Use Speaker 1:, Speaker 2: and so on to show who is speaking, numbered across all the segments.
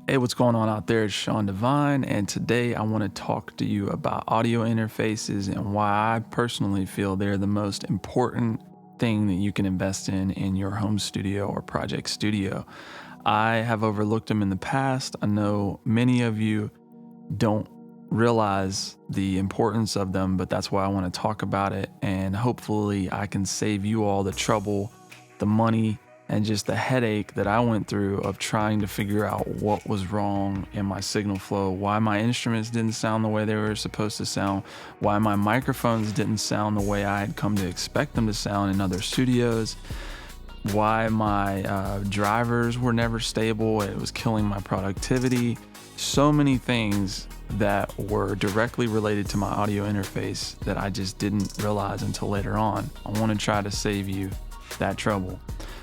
Speaker 1: Hey, what's going on out there? It's Sean Devine, and today I want to talk to you about audio interfaces and why I personally feel they're the most important thing that you can invest in your home studio or project studio. I have overlooked them in the past. I know many of you don't realize the importance of them, but that's why I want to talk about it. And hopefully, I can save you all the trouble, the money, and just the headache that I went through of trying to figure out what was wrong in my signal flow, why my instruments didn't sound the way they were supposed to sound, why my microphones didn't sound the way I had come to expect them to sound in other studios, why my drivers were never stable. It was killing my productivity. So many things that were directly related to my audio interface that I just didn't realize until later on. I want to try to save you that trouble.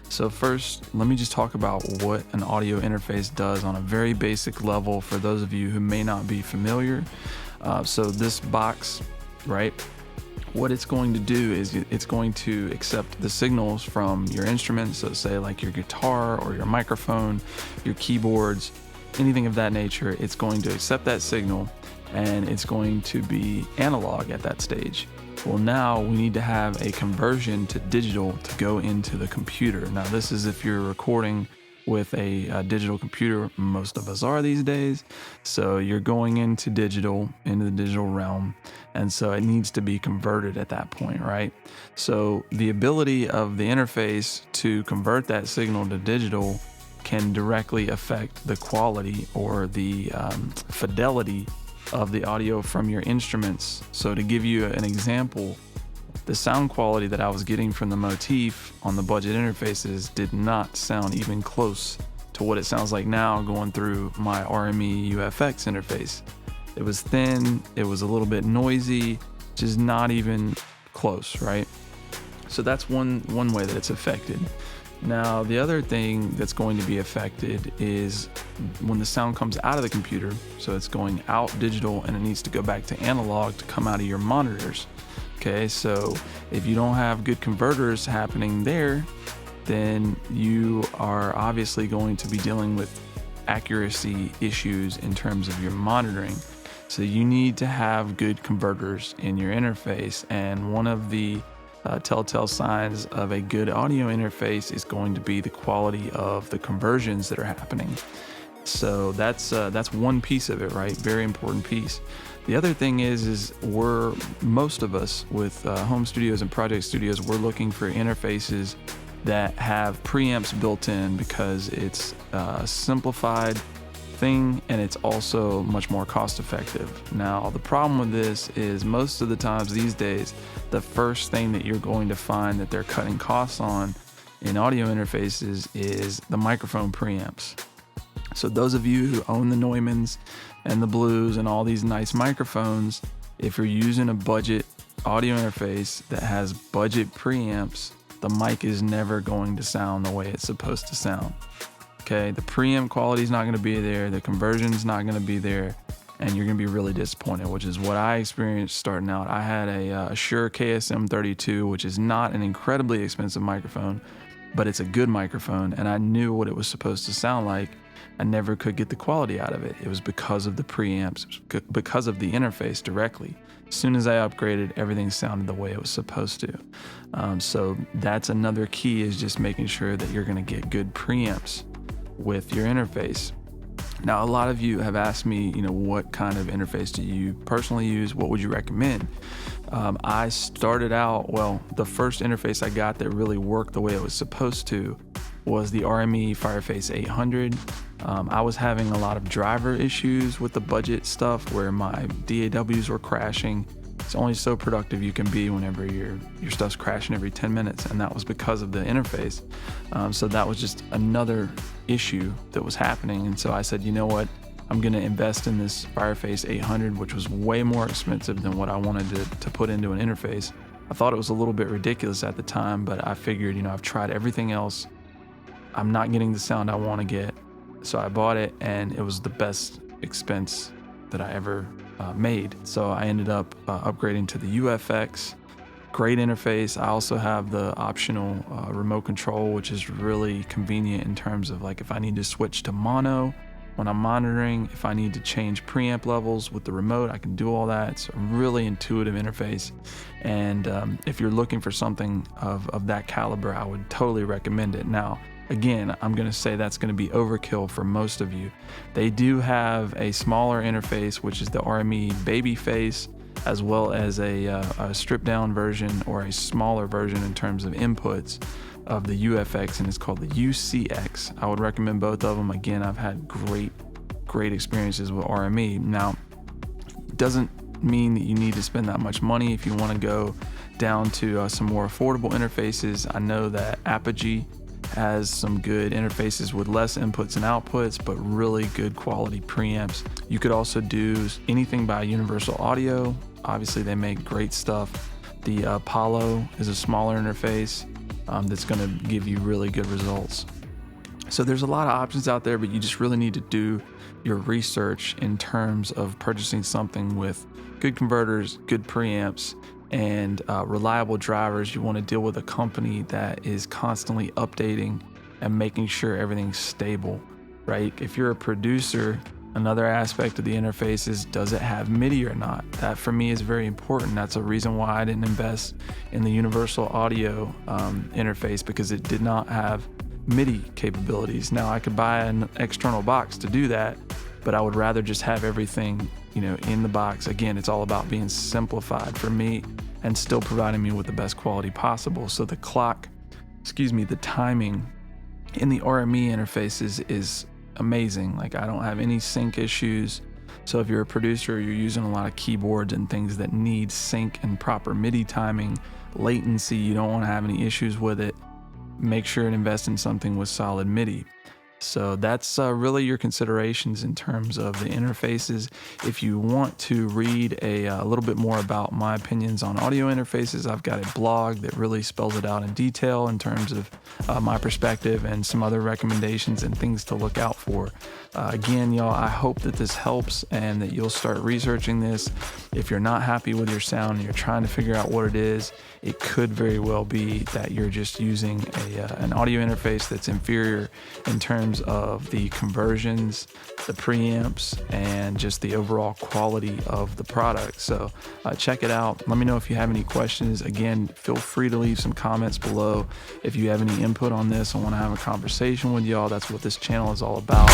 Speaker 1: So first, let me just talk about what an audio interface does on a very basic level for those of you who may not be familiar. So this box, right? What it's going to do is it's going to accept the signals from your instruments. So say like your guitar or your microphone, your keyboards, anything of that nature. It's going to accept that signal and it's going to be analog at that stage. Well, now we need to have a conversion to digital to go into the computer. Now, this is if you're recording with a digital computer. Most of us are these days. So you're going into the digital realm. And so it needs to be converted at that point, right? So the ability of the interface to convert that signal to digital can directly affect the quality or the fidelity of the audio from your instruments. So to give you an example, the sound quality that I was getting from the Motif on the budget interfaces did not sound even close to what it sounds like now going through my RME UFX interface. It was thin, it was a little bit noisy, just not even close, right? So that's one way that it's affected. Now, the other thing that's going to be affected is when the sound comes out of the computer. So it's going out digital and it needs to go back to analog to come out of your monitors. Okay, so if you don't have good converters happening there, then you are obviously going to be dealing with accuracy issues in terms of your monitoring. So you need to have good converters in your interface. And one of the telltale signs of a good audio interface is going to be the quality of the conversions that are happening. So that's one piece of it, right? Very important piece. The other thing is most of us with home studios and project studios, we're looking for interfaces that have preamps built in because it's a simplified thing and it's also much more cost effective. Now, the problem with this is most of the times these days, the first thing that you're going to find that they're cutting costs on in audio interfaces is the microphone preamps. So those of you who own the Neumanns and the Blues and all these nice microphones, if you're using a budget audio interface that has budget preamps, the mic is never going to sound the way it's supposed to sound. Okay, the preamp quality is not going to be there, the conversion is not going to be there, and you're going to be really disappointed, which is what I experienced starting out. I had a Shure KSM32, which is not an incredibly expensive microphone, but it's a good microphone, and I knew what it was supposed to sound like. I never could get the quality out of it. It was because of the preamps, because of the interface directly. As soon as I upgraded, everything sounded the way it was supposed to. So that's another key, is just making sure that you're going to get good preamps with your interface. Now, a lot of you have asked me, what kind of interface do you personally use? What would you recommend? I started out, the first interface I got that really worked the way it was supposed to was the RME Fireface 800. I was having a lot of driver issues with the budget stuff where my DAWs were crashing. It's only so productive you can be whenever your stuff's crashing every 10 minutes, and that was because of the interface. So that was just another issue that was happening, and so I said, you know what? I'm going to invest in this Fireface 800, which was way more expensive than what I wanted to put into an interface. I thought it was a little bit ridiculous at the time, but I figured, I've tried everything else. I'm not getting the sound I want to get. So I bought it, and it was the best expense that I ever made. So I ended up upgrading to the UFX. Great interface. I also have the optional remote control, which is really convenient in terms of like if I need to switch to mono, when I'm monitoring. If I need to change preamp levels with the remote, I can do all that. It's a really intuitive interface. And if you're looking for something of that caliber, I would totally recommend it. Now, again, I'm going to say that's going to be overkill for most of you. They do have a smaller interface, which is the RME Babyface, as well as a stripped down version or a smaller version in terms of inputs of the UFX, and it's called the UCX. I would recommend both of them. Again, I've had great experiences with RME. Now, it doesn't mean that you need to spend that much money. If you want to go down to some more affordable interfaces, I know that Apogee has some good interfaces with less inputs and outputs, but really good quality preamps. You could also do anything by Universal Audio. Obviously, they make great stuff. The Apollo is a smaller interface that's going to give you really good results. So there's a lot of options out there, but you just really need to do your research in terms of purchasing something with good converters, good preamps, and reliable drivers. You want to deal with a company that is constantly updating and making sure everything's stable, right? If you're a producer, another aspect of the interface is, does it have MIDI or not? That for me is very important. That's a reason why I didn't invest in the Universal Audio interface, because it did not have MIDI capabilities. Now, I could buy an external box to do that, but I would rather just have everything, in the box. Again, it's all about being simplified for me and still providing me with the best quality possible. So the timing in the RME interfaces is amazing. Like, I don't have any sync issues. So if you're a producer, you're using a lot of keyboards and things that need sync and proper MIDI timing, latency, you don't want to have any issues with it. Make sure and invest in something with solid MIDI. So that's really your considerations in terms of the interfaces. If you want to read a little bit more about my opinions on audio interfaces, I've got a blog that really spells it out in detail in terms of my perspective and some other recommendations and things to look out for. Again, y'all, I hope that this helps and that you'll start researching this. If you're not happy with your sound and you're trying to figure out what it is, it could very well be that you're just using an audio interface that's inferior in terms of the conversions, the preamps, and just the overall quality of the product. So check it out. Let me know if you have any questions. Again, feel free to leave some comments below. If you have any input on this, I want to have a conversation with y'all. That's what this channel is all about.